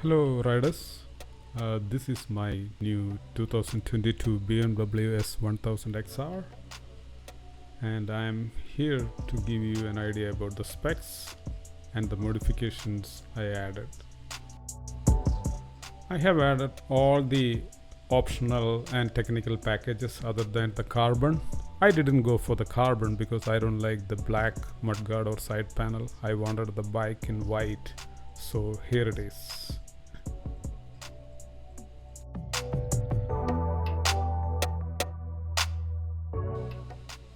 Hello riders, this is my new 2022 BMW S1000XR and I am here to give you an idea about the specs and the modifications I added. I have added all the optional and technical packages other than the carbon. I didn't go for the carbon because I don't like the black mudguard or side panel. I wanted the bike in white, so here it is.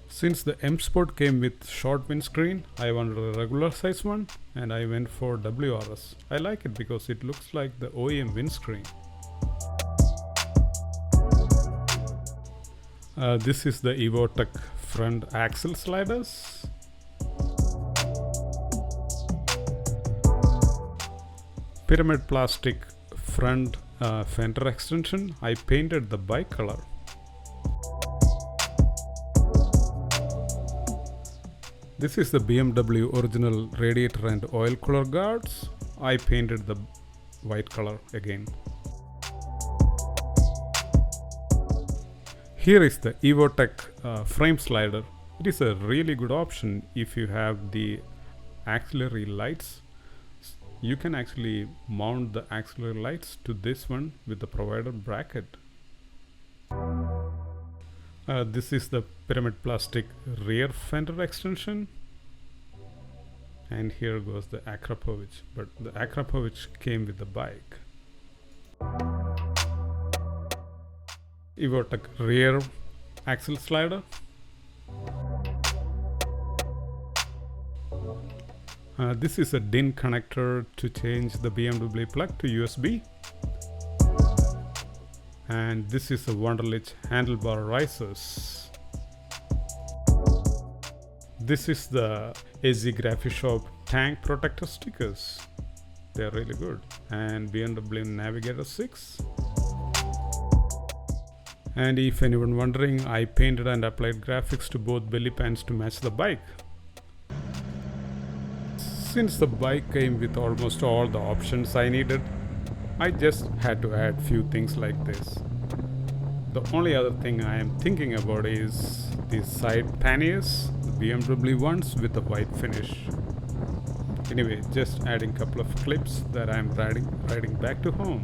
Since the M Sport came with short windscreen, I wanted a regular size one and I went for WRS. I like it because it looks like the OEM windscreen. This is the Evotech front axle sliders. Pyramid plastic front fender extension. I painted the bike color. This is the BMW original radiator and oil cooler guards. I painted the white color again. Here is the Evotech frame slider. It is a really good option if you have the auxiliary lights. You can actually mount the auxiliary lights to this one with the provided bracket. This is the pyramid plastic rear fender extension. And here goes the Akrapovic, but the Akrapovic came with the bike. Evotech rear axle slider. This is a DIN connector to change the BMW plug to USB. And this is a Wonderlich handlebar risers. This is the AZ Graphishop tank protector stickers. They are really good. And BMW Navigator VI. And if anyone wondering, I painted and applied graphics to both belly pans to match the bike. Since the bike came with almost all the options I needed, I just had to add few things like this. The only other thing I am thinking about is these side panniers, the BMW ones with the white finish. Anyway, just adding couple of clips that I am riding back to home.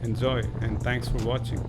Enjoy and thanks for watching.